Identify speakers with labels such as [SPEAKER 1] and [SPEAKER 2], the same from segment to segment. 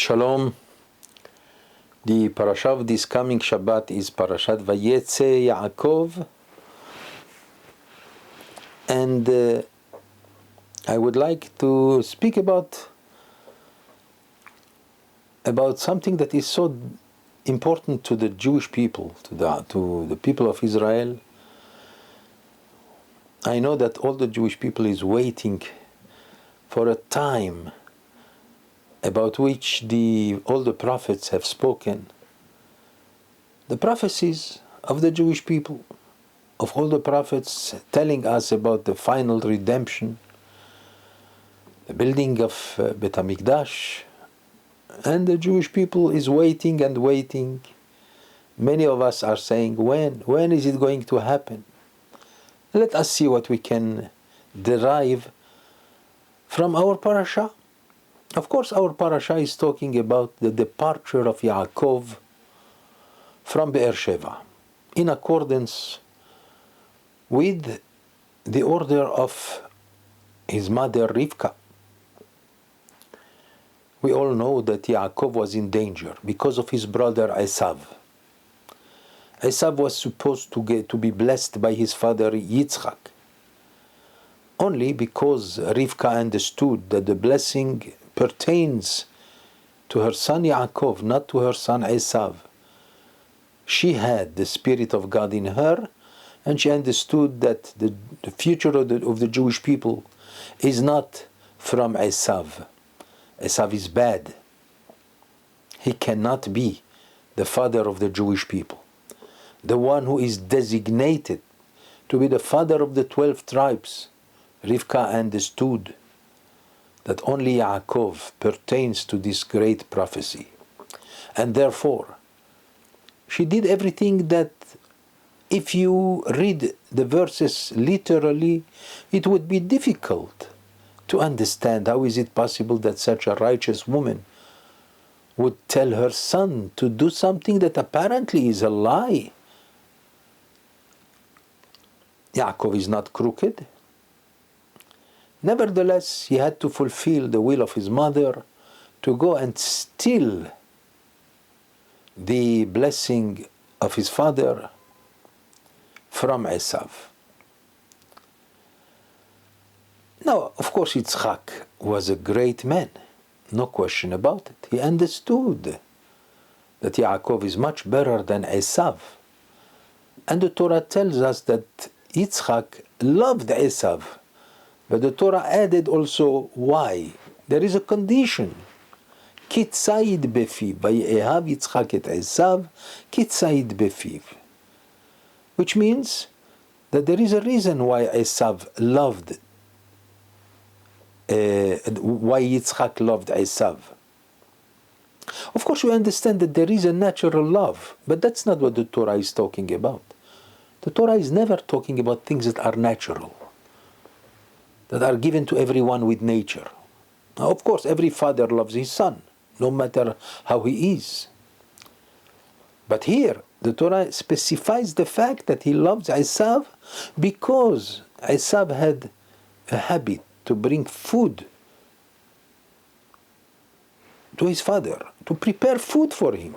[SPEAKER 1] Shalom. The Parashat of this coming Shabbat is Parashat Vayetseh Yaakov, and I would like to speak about something that is so important to the Jewish people, to the people of Israel. I know that all the Jewish people is waiting for a time about which all the prophets have spoken. The prophecies of the Jewish people, of all the prophets telling us about the final redemption, the building of Bet HaMikdash, and the Jewish people is waiting and waiting. Many of us are saying, when is it going to happen? Let us see what we can derive from our parasha. Of course, our parasha is talking about the departure of Yaakov from Beersheba, in accordance with the order of his mother Rivka. We all know that Yaakov was in danger because of his brother Esav. Esav was supposed to be blessed by his father Yitzchak, only because Rivka understood that the blessing pertains to her son Yaakov, not to her son Esav. She had the Spirit of God in her, and she understood that the future of the Jewish people is not from Esav. Esav is bad. He cannot be the father of the Jewish people. The one who is designated to be the father of the 12 tribes. Rivka understood that only Yaakov pertains to this great prophecy. And therefore, she did everything that, if you read the verses literally, it would be difficult to understand. How is it possible that such a righteous woman would tell her son to do something that apparently is a lie? Yaakov is not crooked. Nevertheless, he had to fulfill the will of his mother to go and steal the blessing of his father from Esav. Now, of course, Yitzchak was a great man, no question about it. He understood that Yaakov is much better than Esav. And the Torah tells us that Yitzchak loved Esav. But the Torah added also why. There is a condition. Kitzayid befiv, vayehav Yitzchak et Esav, kitzayid befiv. Which means that there is a reason why Esav loved, why Yitzchak loved Esav. Of course, we understand that there is a natural love, but that's not what the Torah is talking about. The Torah is never talking about things that are natural, that are given to everyone with nature. Now, of course, every father loves his son, no matter how he is. But here, the Torah specifies the fact that he loves Esav because Esav had a habit to bring food to his father, to prepare food for him.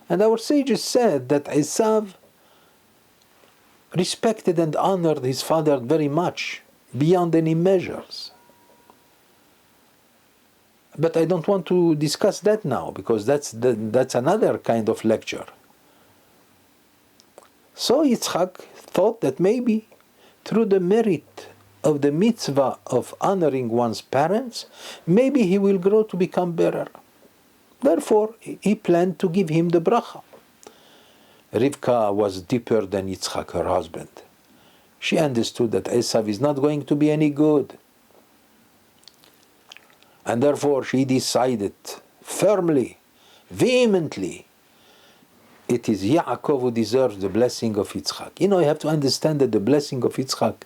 [SPEAKER 1] And our sages said that Esav respected and honored his father very much, beyond any measures. But I don't want to discuss that now, because that's another kind of lecture. So Yitzchak thought that maybe through the merit of the mitzvah of honoring one's parents, maybe he will grow to become better. Therefore, he planned to give him the bracha. Rivka was deeper than Yitzchak, her husband. She understood that Esav is not going to be any good. And therefore she decided firmly, vehemently, it is Yaakov who deserves the blessing of Yitzchak. You have to understand that the blessing of Yitzchak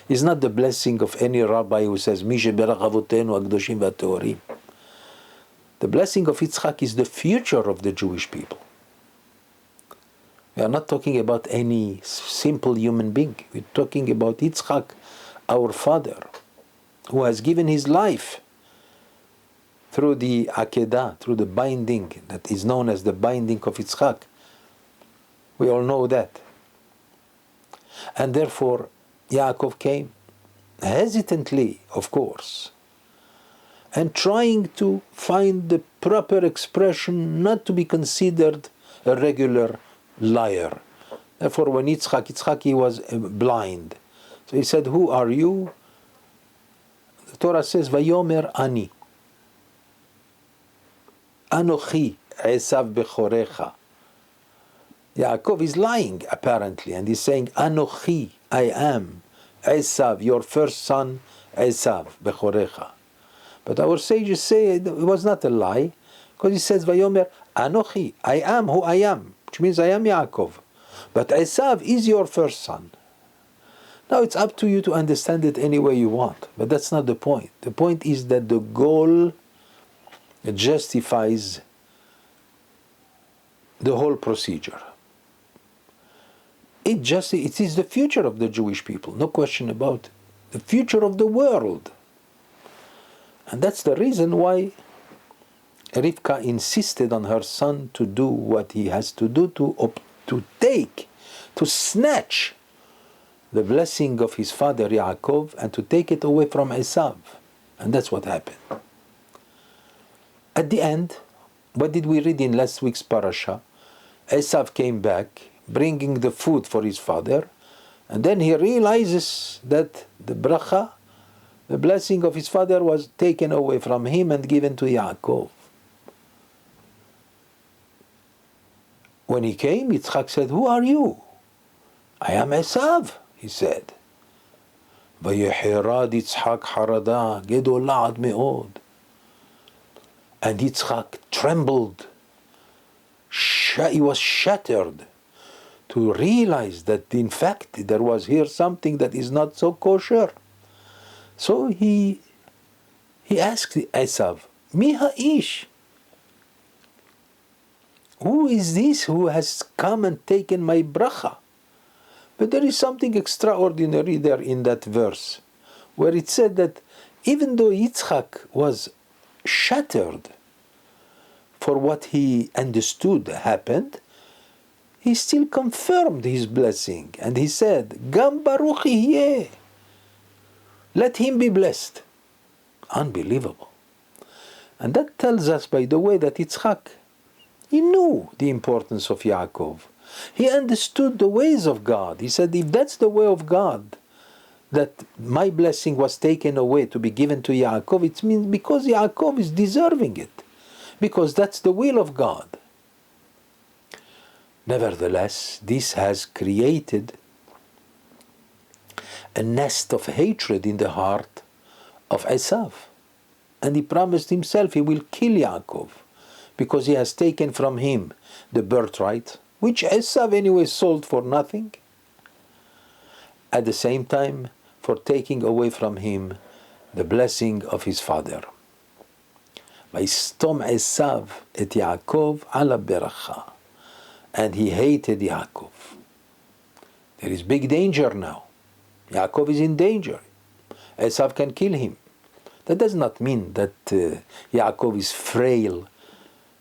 [SPEAKER 1] is not the blessing of any rabbi who says, Mi sheberach avotenu hakadoshim v'hateorim. The blessing of Yitzchak is the future of the Jewish people. We are not talking about any simple human being. We're talking about Yitzchak, our father, who has given his life through the Akedah, through the binding that is known as the binding of Yitzchak. We all know that. And therefore, Yaakov came, hesitantly, of course, and trying to find the proper expression not to be considered a regular liar. Therefore, when Yitzchak, he was blind. So he said, who are you? The Torah says, Vayomer Ani. Anochi Esav Bechorecha. Yaakov is lying, apparently, and he's saying, Anochi, I am, Esav, your first son, Esav Bechorecha. But our sages say it was not a lie, because he says, Vayomer Anochi, I am who I am, which means I am Yaakov. But Esav is your first son. Now it's up to you to understand it any way you want, but that's not the point. The point is that the goal justifies the whole procedure. It is the future of the Jewish people, no question about it. The future of the world. And that's the reason why Rivka insisted on her son to do what he has to do, to snatch the blessing of his father Yaakov and to take it away from Esav. And that's what happened. At the end, what did we read in last week's parasha? Esav came back, bringing the food for his father, and then he realizes that the bracha, the blessing of his father, was taken away from him and given to Yaakov. When he came, Yitzchak said, who are you? I am Esav, he said. ויחרד יצחק חרדה גדולה עד מאוד. And Yitzchak trembled. He was shattered to realize that in fact there was here something that is not so kosher. So he asked Esav, Mi ha'ish? Who is this who has come and taken my bracha? But there is something extraordinary there in that verse, where it said that even though Yitzchak was shattered for what he understood happened, he still confirmed his blessing, and he said, Gam baruch yeh. Let him be blessed. Unbelievable. And that tells us, by the way, that Yitzchak, he knew the importance of Yaakov. He understood the ways of God. He said, if that's the way of God, that my blessing was taken away to be given to Yaakov, it means because Yaakov is deserving it. Because that's the will of God. Nevertheless, this has created a nest of hatred in the heart of Esav. And he promised himself he will kill Yaakov, because he has taken from him the birthright, which Esav anyway sold for nothing. At the same time, for taking away from him the blessing of his father. Vayistom Esav et Yaakov ala beracha. And he hated Yaakov. There is big danger now. Yaakov is in danger. Esav can kill him. That does not mean that Yaakov is frail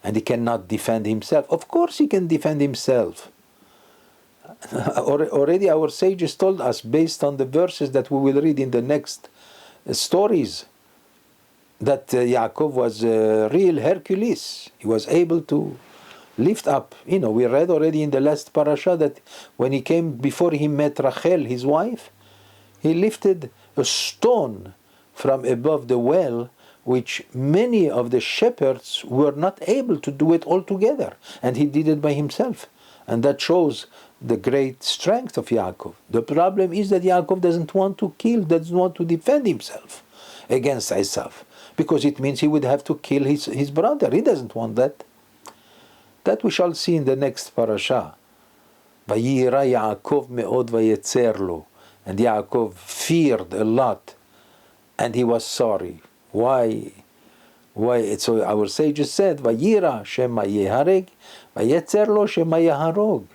[SPEAKER 1] and he cannot defend himself. Of course he can defend himself. Already our sages told us, based on the verses that we will read in the next stories, that Yaakov was a real Hercules. He was able to lift up. We read already in the last parasha that when he came, before he met Rachel, his wife, he lifted a stone from above the well, which many of the shepherds were not able to do it altogether. And he did it by himself. And that shows the great strength of Yaakov. The problem is that Yaakov doesn't want to kill, doesn't want to defend himself against Esav, because it means he would have to kill his brother. He doesn't want that. That we shall see in the next parasha. Vayira Yaakov me'od vayetzer lo. And Yaakov feared a lot, and he was sorry. Why? So our sages said, Vayira shema yehareg, vayetzer lo shema yaharog.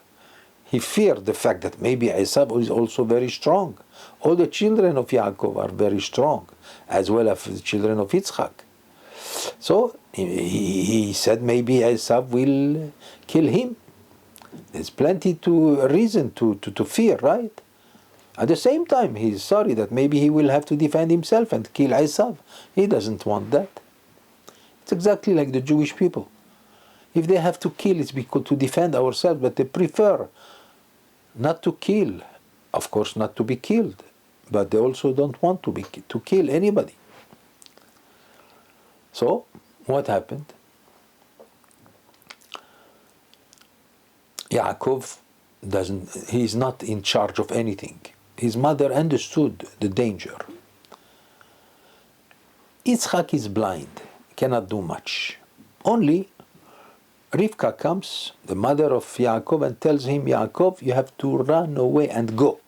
[SPEAKER 1] He feared the fact that maybe Esav is also very strong. All the children of Yaakov are very strong, as well as the children of Yitzchak. So he said maybe Esav will kill him. There's plenty to reason to fear, right? At the same time, he's sorry that maybe he will have to defend himself and kill Esav. He doesn't want that. It's exactly like the Jewish people. If they have to kill, it's because to defend ourselves, but they prefer not to kill. Of course, not to be killed, but they also don't want to kill anybody. So, what happened? Yaakov he's not in charge of anything. His mother understood the danger. Yitzchak is blind, cannot do much. Only Rivka comes, the mother of Yaakov, and tells him, Yaakov, you have to run away and go.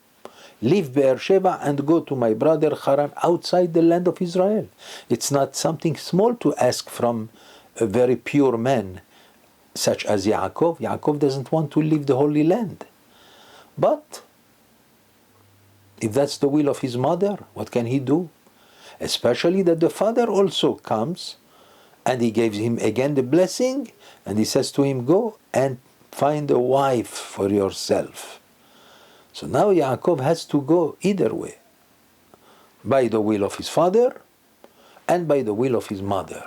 [SPEAKER 1] Leave Beersheba and go to my brother Haran outside the land of Israel. It's not something small to ask from a very pure man such as Yaakov. Yaakov doesn't want to leave the Holy Land. But if that's the will of his mother, what can he do? Especially that the father also comes and he gives him again the blessing and he says to him, go and find a wife for yourself. So now Yaakov has to go either way, by the will of his father and by the will of his mother.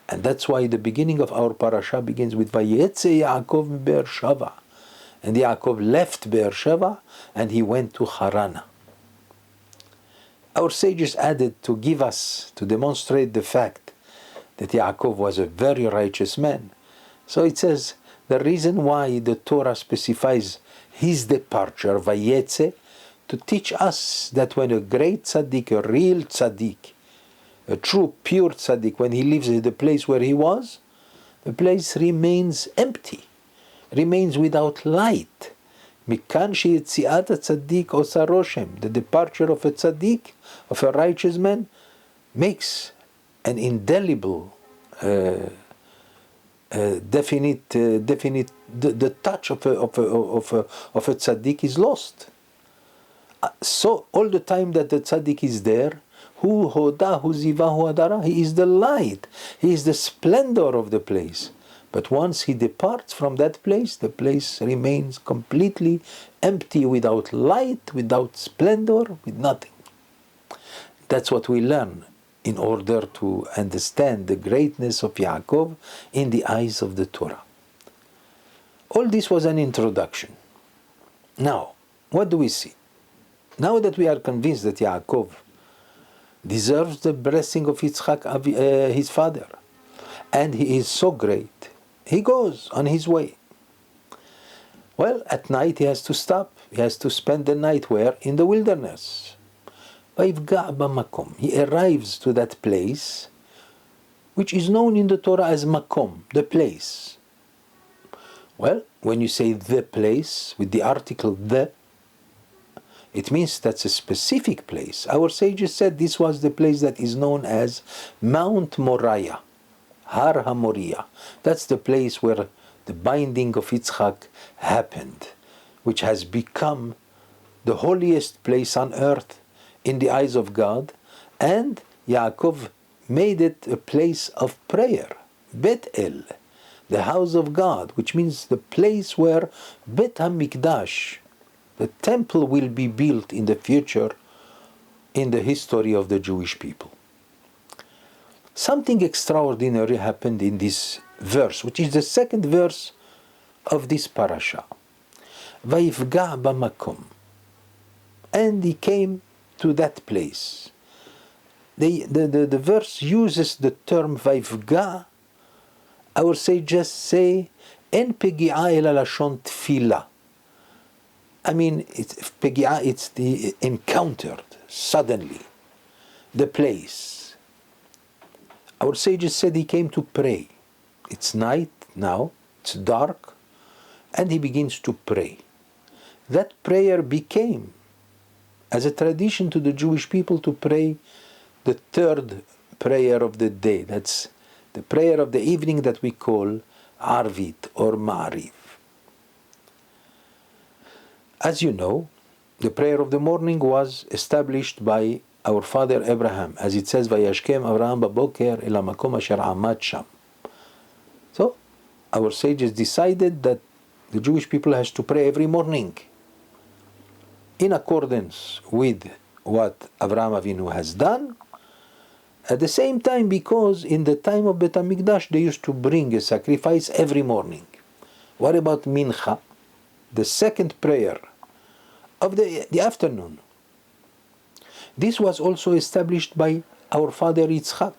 [SPEAKER 1] And that's why the beginning of our parasha begins with Vayetseh Yaakov Beersheva. And Yaakov left Beersheba and he went to Haran. Our sages added to give us, to demonstrate the fact that Yaakov was a very righteous man. So it says, the reason why the Torah specifies his departure, Vayetseh, to teach us that when a great tzaddik, a real tzaddik, a true pure tzaddik, when he leaves the place where he was, the place remains empty, remains without light. Mikan sheyetziat tzaddik osa roshem. The departure of a tzaddik, of a righteous man, makes an indelible, definite. The touch of a tzaddik is lost. So all the time that the tzaddik is there, hu hoda hu ziva hu adara, he is the light, he is the splendor of the place. But once he departs from that place, the place remains completely empty, without light, without splendor, with nothing. That's what we learn in order to understand the greatness of Yaakov in the eyes of the Torah. All this was an introduction. Now, what do we see? Now that we are convinced that Yaakov deserves the blessing of Yitzchak, his father, and he is so great, he goes on his way. Well, at night he has to stop. He has to spend the night where? In the wilderness. He arrives to that place, which is known in the Torah as Makom, the place. Well, when you say the place, with the article the, it means that's a specific place. Our sages said this was the place that is known as Mount Moriah, Har HaMoriah. That's the place where the binding of Yitzchak happened, which has become the holiest place on earth in the eyes of God, and Yaakov made it a place of prayer, Bet El, the house of God, which means the place where Bet HaMikdash, the temple, will be built in the future in the history of the Jewish people. Something extraordinary happened in this verse, which is the second verse of this parasha. Vayifga b'makom. And he came to that place. The verse uses the term Vayifga. Our sages say, En pegi'a ela lashon tefila. I mean, it's the encountered, suddenly, the place. Our sages said he came to pray. It's night now, it's dark, and he begins to pray. That prayer became, as a tradition to the Jewish people, to pray the third prayer of the day. That's the prayer of the evening that we call Arvit or Ma'ariv. As you know, the prayer of the morning was established by our father Abraham, as it says, Vayashkem Avraham baboker el hamakom asher amad sham. So, our sages decided that the Jewish people has to pray every morning in accordance with what Avraham Avinu has done. At the same time, because in the time of Bet HaMikdash, they used to bring a sacrifice every morning. What about Mincha, the second prayer of the afternoon? This was also established by our father Yitzchak.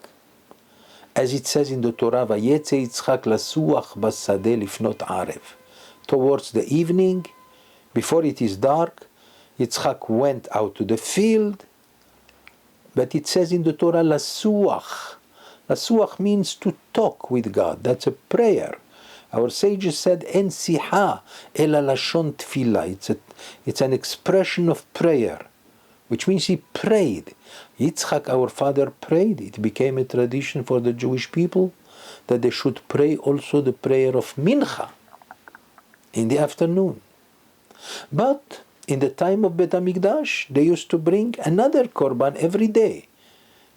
[SPEAKER 1] As it says in the Torah, Vayetseh Yitzchak lasuach basadeh lifnot arev. Towards the evening, before it is dark, Yitzchak went out to the field. But it says in the Torah, lasuach. Lasuach means to talk with God. That's a prayer. Our sages said, en siha ela lashon tefillah. It's an expression of prayer, which means he prayed. Yitzchak, our father, prayed. It became a tradition for the Jewish people that they should pray also the prayer of Mincha in the afternoon. But in the time of Bet HaMikdash, they used to bring another korban every day.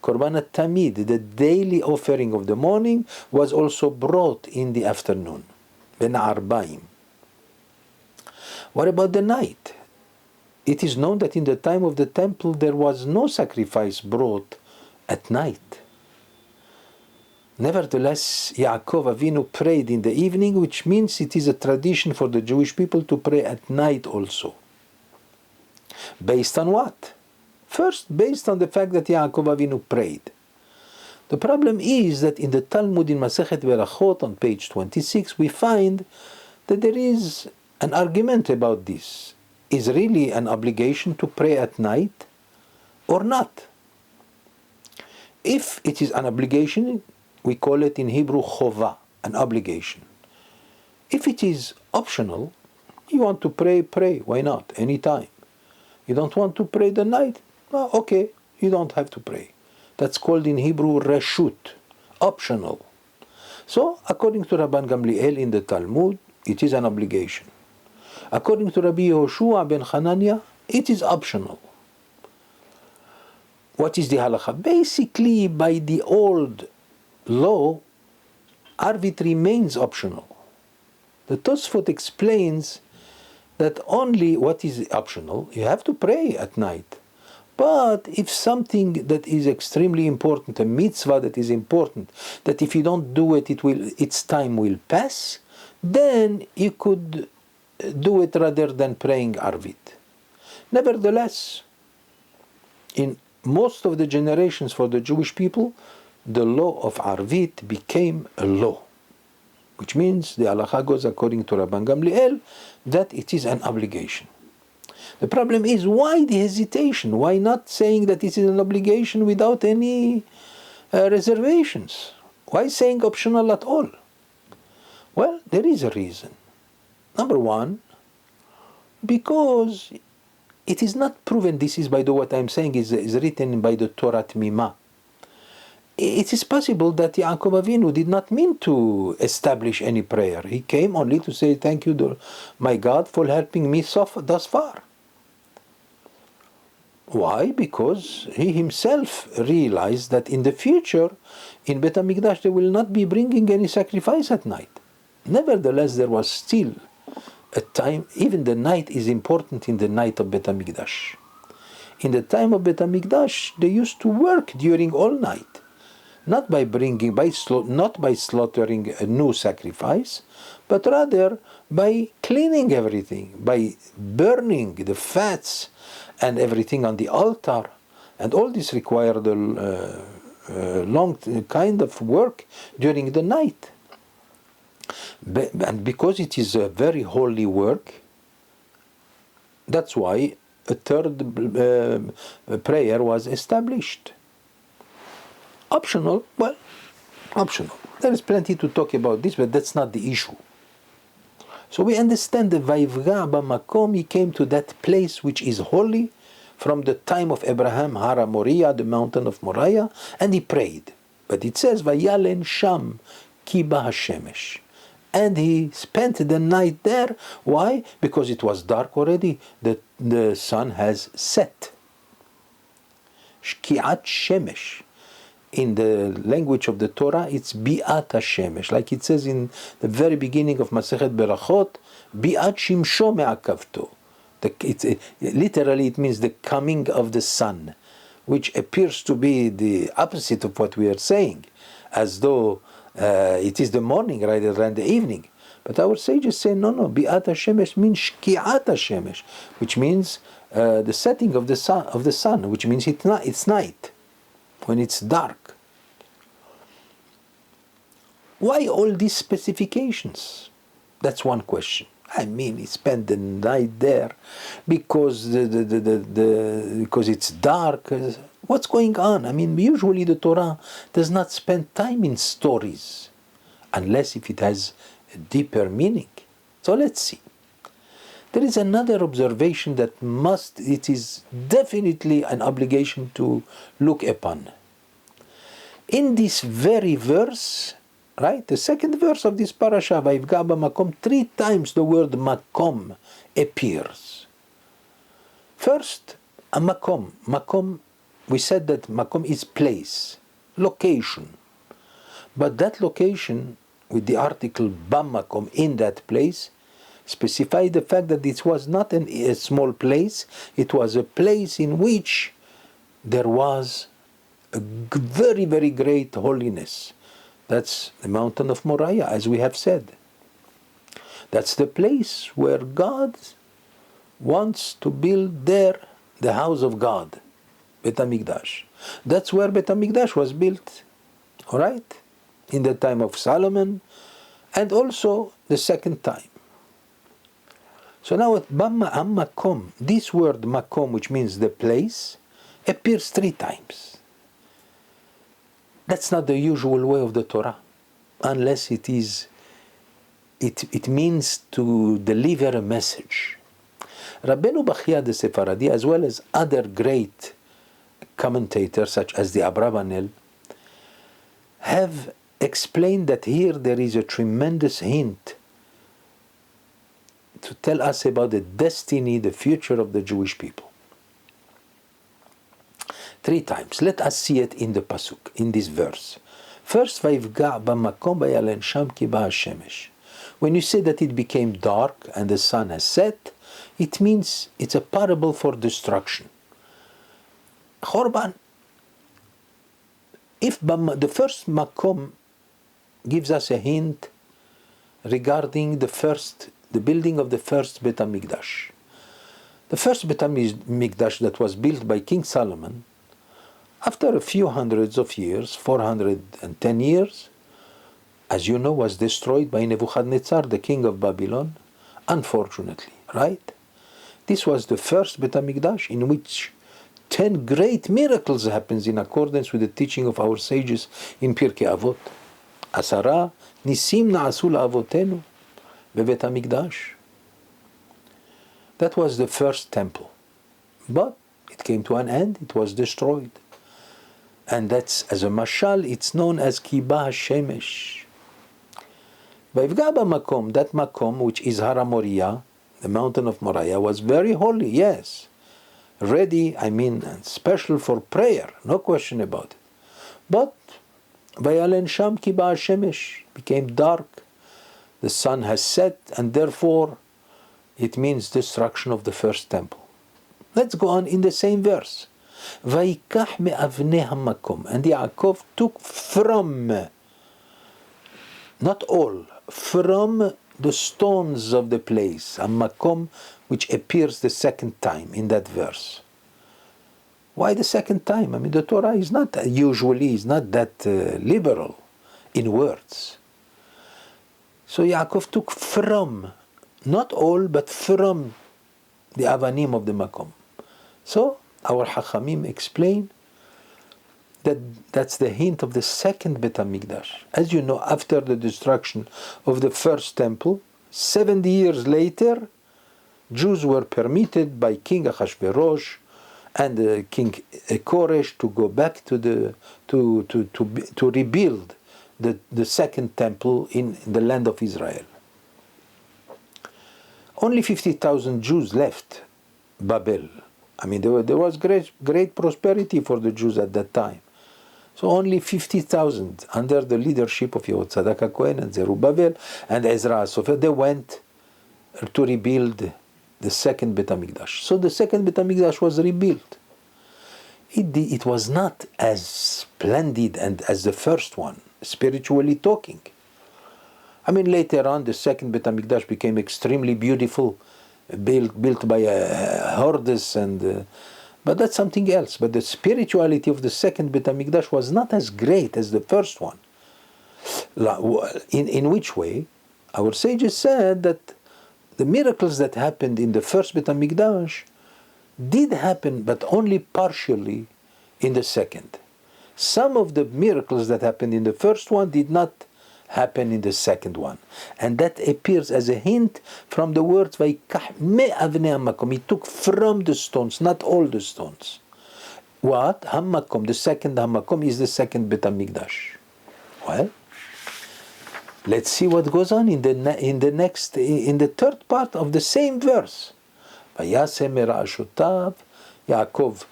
[SPEAKER 1] Korban Tamid, the daily offering of the morning, was also brought in the afternoon. Ben Arbaim. What about the night? It is known that in the time of the temple there was no sacrifice brought at night. Nevertheless, Yaakov Avinu prayed in the evening, which means it is a tradition for the Jewish people to pray at night also. Based on what? First, based on the fact that Yaakov Avinu prayed. The problem is that in the Talmud in Masechet Berachot on page 26, we find that there is an argument about this. Is really an obligation to pray at night or not? If it is an obligation, we call it in Hebrew chova, an obligation. If it is optional, you want to pray, pray. Why not? Anytime. You don't want to pray the night? Well, okay, you don't have to pray. That's called in Hebrew reshut, optional. So, according to Rabban Gamliel in the Talmud, it is an obligation. According to Rabbi Yehoshua ben Hanania, it is optional. What is the halacha? Basically, by the old law, Arvit remains optional. The Tosfot explains that only what is optional, you have to pray at night. But if something that is extremely important, a mitzvah that is important, that if you don't do it, its time will pass, then you could do it rather than praying Arvit. Nevertheless, in most of the generations for the Jewish people, the law of Arvit became a law, which means the halacha goes according to Rabban Gamliel that it is an obligation. The problem is, why the hesitation? Why not saying that it is an obligation without any reservations? Why saying optional at all? Well, there is a reason. Number one, because it is not proven, this is by the what I'm saying is written by the Torah Tmima. It is possible that Yaakov Avinu did not mean to establish any prayer. He came only to say, thank you, my God, for helping me thus far. Why? Because he himself realized that in the future, in Bet HaMikdash, they will not be bringing any sacrifice at night. Nevertheless, there was still a time, even the night is important in the night of Bet HaMikdash. In the time of Bet HaMikdash, they used to work during all night. Not by slaughtering a new sacrifice, but rather by cleaning everything, by burning the fats and everything on the altar. And all this required a long kind of work during the night. And because it is a very holy work, that's why a third prayer was established. Optional, well, optional. There is plenty to talk about this, but that's not the issue. So we understand that Vayivga b'makom, he came to that place which is holy from the time of Abraham, Hara Moriah, the mountain of Moriah, and he prayed. But it says, Vayalen Sham ki ba hashemesh. And he spent the night there. Why? Because it was dark already. The sun has set. Shki'at shemesh. In the language of the Torah, it's bi'at hashemesh, like it says in the very beginning of Masechet Berachot, bi'at shimsho me'akavto. Literally, it means the coming of the sun, which appears to be the opposite of what we are saying, as though it is the morning rather than the evening. But our sages say, no, bi'at hashemesh means shki'at hashemesh, which means the setting of the sun, which means it's night, when it's dark. Why all these specifications? That's one question. I mean, he spent the night there because because it's dark. What's going on? I mean, usually the Torah does not spend time in stories, unless if it has a deeper meaning. So let's see. There is another observation that it is definitely an obligation to look upon. In this very verse, right, the second verse of this parasha, Vayivga b'makom, 3 times the word makom appears. First, a makom. Makom, we said that makom is place, location. But that location, with the article b'makom, in that place, specified the fact that it was not a small place, it was a place in which there was a very, very great holiness. That's the mountain of Moriah, as we have said. That's the place where God wants to build there the house of God, Bet HaMikdash. That's where Bet HaMikdash was built, all right, in the time of Solomon, and also the second time. So now at Makom, this word Makom, which means the place, appears 3 times. That's not the usual way of the Torah, unless it means to deliver a message. Rabbeinu Bachya the Sephardi, as well as other great commentators such as the Abravanel, have explained that here there is a tremendous hint to tell us about the destiny, the future of the Jewish people. 3 times. Let us see it in the pasuk, in this verse. First, Vayivga b'makom vayalen sham ki ba hashemesh. When you say that it became dark and the sun has set, it means it's a parable for destruction. Chorban. If the first makom gives us a hint regarding the building of the first Bet HaMikdash. The first Bet HaMikdash that was built by King Solomon, after a few hundreds of years, 410 years, as you know, was destroyed by Nebuchadnezzar, the king of Babylon, unfortunately, right? This was the first Bet HaMikdash in which 10 great miracles happens in accordance with the teaching of our sages in Pirkei Avot. Asara nisim na'asu la'avotenu beBet HaMikdash. That was the first temple. But it came to an end, it was destroyed. And that's, as a mashal, it's known as Kiba HaShemesh. Vayivga b'makom, that makom, which is Har HaMoriah, the mountain of Moriah, was very holy, yes. Ready, and special for prayer, no question about it. But Vayalen Sham Kiba HaShemesh became dark. The sun has set, and therefore it means destruction of the first temple. Let's go on in the same verse. Vayikach me'avnei hamakom, and Yaakov took from, not all, from the stones of the place, hamakom, which appears the second time in that verse. Why the second time? The Torah is not that liberal in words. So Yaakov took from, not all, but from the avanim of the makom. So our Hachamim explain that that's the hint of the second Bet HaMikdash. As you know, after the destruction of the first temple, 70 years later, Jews were permitted by King Ahasuerus and King Koresh to go back to rebuild the second temple in the land of Israel. Only 50,000 Jews left Babel, I mean, there was great prosperity for the Jews at that time. So only 50,000 under the leadership of Yehoshua HaKohen and Zerubbabel and Ezra HaSofer, they went to rebuild the second Bet HaMikdash. So the second Bet HaMikdash was rebuilt. It was not as splendid and as the first one, spiritually talking. I mean, later on, the second Bet HaMikdash became extremely beautiful, built by Hordes, but that's something else. But the spirituality of the second Bet HaMikdash was not as great as the first one. In which way? Our sages said that the miracles that happened in the first Bet HaMikdash did happen, but only partially in the second. Some of the miracles that happened in the first one did not happen in the second one. And that appears as a hint from the words Vayikach me'avnei hamakom. He took from the stones, not all the stones. What? Hamakom, the second hamakom is the second Bet HaMikdash. Well, let's see what goes on in the third part of the same verse. Vayetseh mera'ashotav, Yaakov,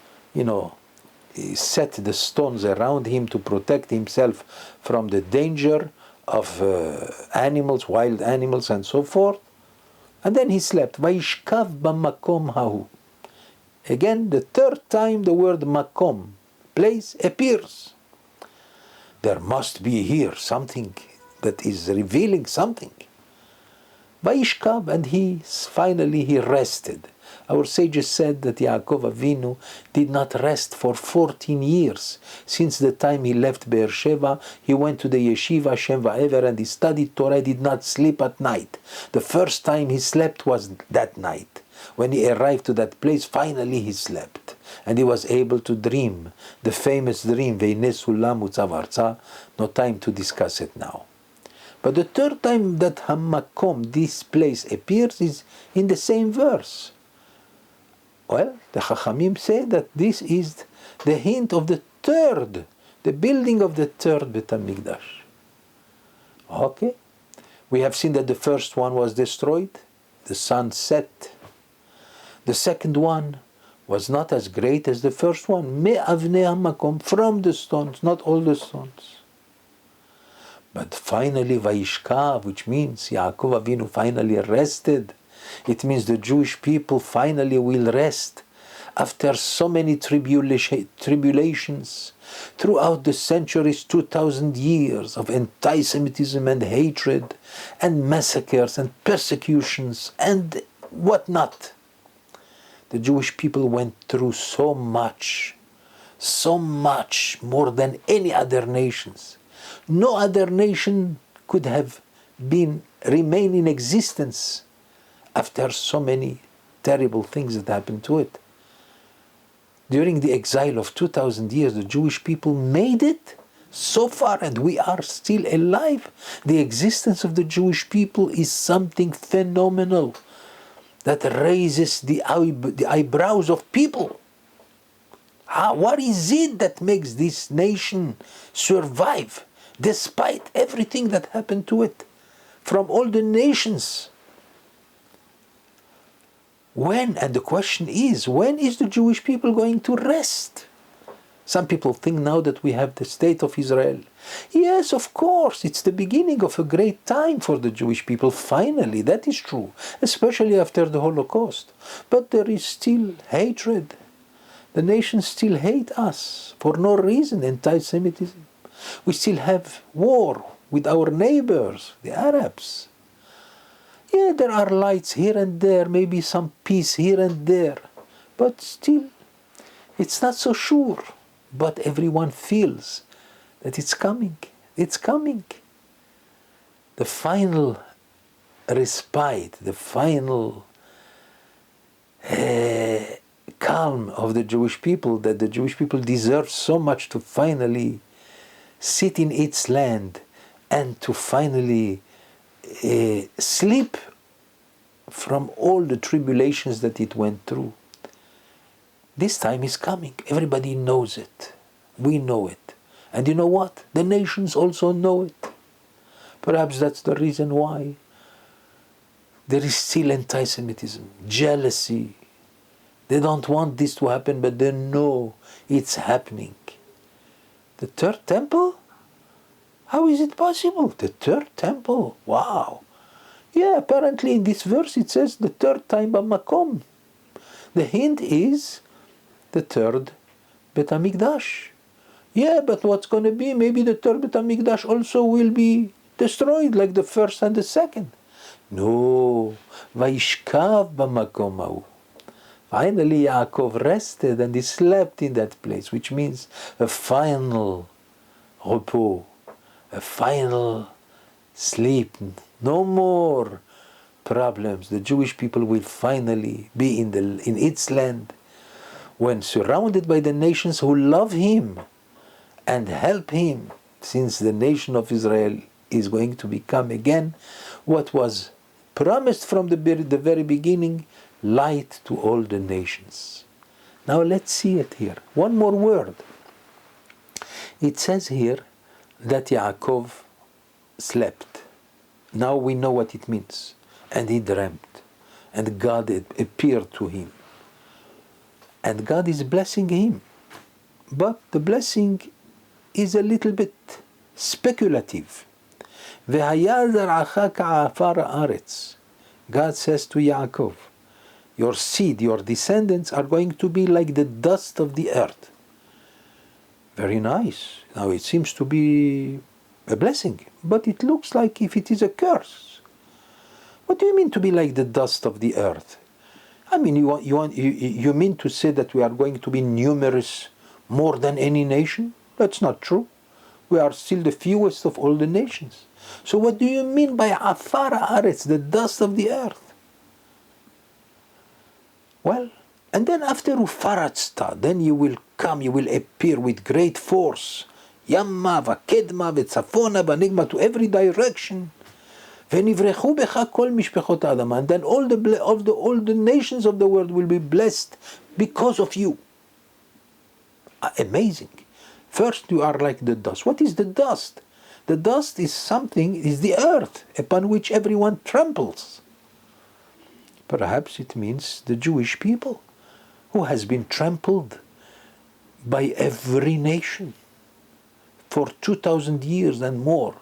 [SPEAKER 1] he set the stones around him to protect himself from the danger of animals, wild animals, and so forth. And then he slept. Vayishkav b'makom hahu. Again, the third time the word makom, place, appears. There must be here something that is revealing something. Vayishkav, and finally he rested. Our sages said that Yaakov Avinu did not rest for 14 years. Since the time he left Beersheba, he went to the yeshiva Shem Va'ever and he studied Torah. He did not sleep at night. The first time he slept was that night. When he arrived to that place, finally he slept. And he was able to dream the famous dream, Ve'ineh sulam utzav arza. No time to discuss it now. But the third time that Hamakom, this place, appears is in the same verse. Well, the Chachamim say that this is the hint of the building of the third Bet HaMikdash. Okay. We have seen that the first one was destroyed, the sun set. The second one was not as great as the first one. Me'avnei hamakom, from the stones, not all the stones. But finally, Vayishkav, which means Yaakov Avinu finally rested. It means the Jewish people finally will rest after so many tribulations throughout the centuries, 2,000 years of anti-Semitism and hatred and massacres and persecutions and whatnot. The Jewish people went through so much more than any other nations. No other nation could have remain in existence after so many terrible things that happened to it. During the exile of 2,000 years, the Jewish people made it so far, and we are still alive. The existence of the Jewish people is something phenomenal that raises the eyebrows of people. What is it that makes this nation survive despite everything that happened to it from all the nations? When? And the question is, when is the Jewish people going to rest? Some people think now that we have the state of Israel. Yes, of course, it's the beginning of a great time for the Jewish people. Finally, that is true, especially after the Holocaust. But there is still hatred. The nations still hate us for no reason, anti-Semitism. We still have war with our neighbors, the Arabs. Yeah, there are lights here and there, maybe some peace here and there, but still, it's not so sure. But everyone feels that it's coming. It's coming. The final respite, the final calm of the Jewish people, that the Jewish people deserve so much to finally sit in its land and to finally sleep from all the tribulations that it went through. This time is coming. Everybody knows it. We know it. And you know what? The nations also know it. Perhaps that's the reason why there is still anti-Semitism, jealousy, They don't want this to happen, but they know it's happening. The third temple? How is it possible? The third temple? Wow. Yeah, apparently in this verse it says the third time b'makom. The hint is the third Bet HaMikdash. Yeah, but what's going to be? Maybe the third Bet HaMikdash also will be destroyed like the first and the second. No. Vayishkav b'makom hahu. Finally, Yaakov rested and he slept in that place, which means a final repos, a final sleep. No more problems. The Jewish people will finally be in its land when surrounded by the nations who love him and help him, since the nation of Israel is going to become again what was promised from the very beginning, light to all the nations. Now let's see it here. One more word. It says here that Yaakov slept. Now we know what it means. And he dreamt. And God appeared to him. And God is blessing him. But the blessing is a little bit speculative. God says to Yaakov, your seed, your descendants are going to be like the dust of the earth. Very nice. Now it seems to be a blessing, but it looks like if it is a curse. What do you mean to be like the dust of the earth? I mean, you mean to say that we are going to be numerous more than any nation? That's not true. We are still the fewest of all the nations. So what do you mean by afar haaretz, the dust of the earth? Well, and then after ufaratzta, then you will come, you will appear with great force. Yamma, v'kedma, v'tzafona, v'nigma, to every direction. V'nivrechu becha kol mishpechot adama. And then all the nations of the world will be blessed because of you. Amazing. First you are like the dust. What is the dust? The dust is the earth upon which everyone tramples. Perhaps it means the Jewish people, who has been trampled by every nation. For 2,000 years and more,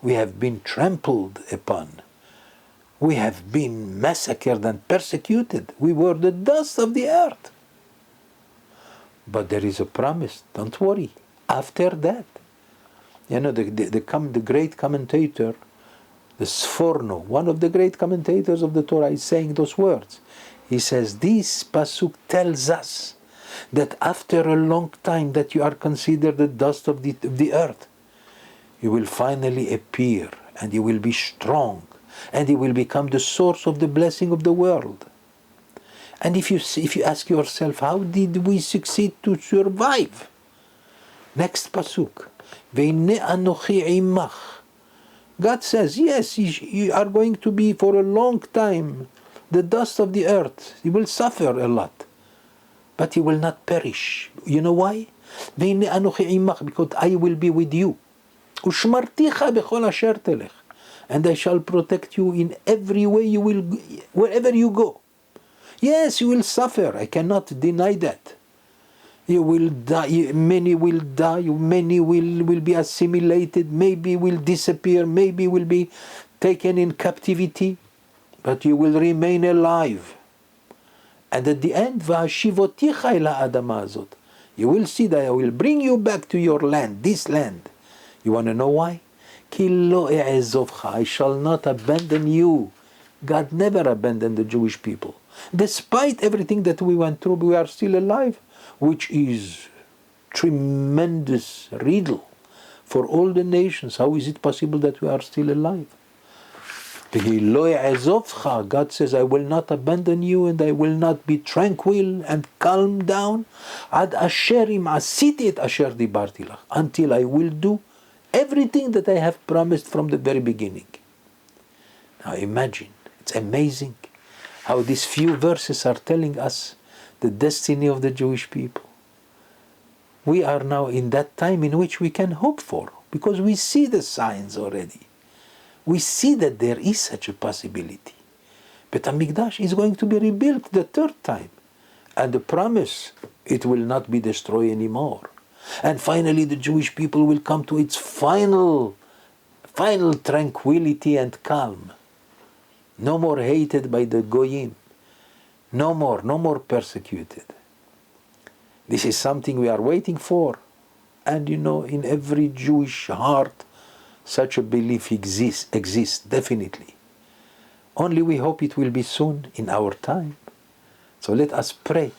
[SPEAKER 1] we have been trampled upon. We have been massacred and persecuted. We were the dust of the earth. But there is a promise, don't worry. After that, the great commentator, the Sforno, one of the great commentators of the Torah, is saying those words. He says, this pasuk tells us that after a long time that you are considered the dust of the earth, you will finally appear and you will be strong and you will become the source of the blessing of the world. And if you ask yourself, how did we succeed to survive? Next pasuk, Ve'ine anochi imach. God says, yes, you are going to be for a long time the dust of the earth. You will suffer a lot, but you will not perish. You know why? Ve'ine anochi imach, because I will be with you. Ushmarticha bechol asher telech, and I shall protect you in every way you will, wherever you go. Yes, you will suffer. I cannot deny that. You will die. Many will die. Many will be assimilated. Maybe will disappear. Maybe will be taken in captivity. But you will remain alive. And at the end, v'ashivoticha el ha'adama azot. You will see that I will bring you back to your land, this land. You want to know why? Ki lo e'ezovcha. I shall not abandon you. God never abandoned the Jewish people. Despite everything that we went through, we are still alive, which is tremendous riddle for all the nations. How is it possible that we are still alive? God says, I will not abandon you and I will not be tranquil and calm down until I will do everything that I have promised from the very beginning. Now imagine, it's amazing how these few verses are telling us the destiny of the Jewish people. We are now in that time in which we can hope for, because we see the signs already. We see that there is such a possibility. But HaMikdash is going to be rebuilt the third time. and the promise it will not be destroyed anymore. And finally the Jewish people will come to its final tranquility and calm. No more hated by the Goyim. No more persecuted. This is something we are waiting for. And in every Jewish heart, such a belief exists definitely. Only we hope it will be soon in our time. So let us pray.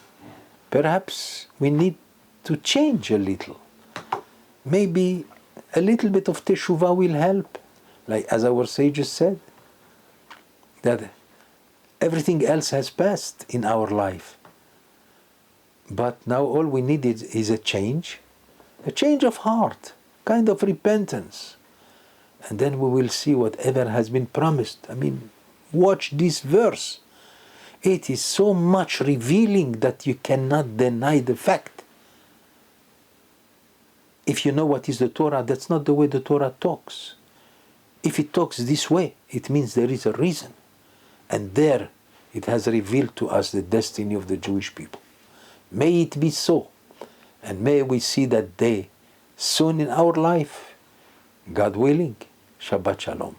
[SPEAKER 1] Perhaps we need to change a little. Maybe a little bit of teshuvah will help. Like as our sages said, that everything else has passed in our life. But now all we need is a change of heart, kind of repentance. And then we will see whatever has been promised. Watch this verse. It is so much revealing that you cannot deny the fact. If you know what is the Torah, that's not the way the Torah talks. If it talks this way, it means there is a reason. And there it has revealed to us the destiny of the Jewish people. May it be so. And may we see that day soon in our life. God willing. Shabbat Shalom.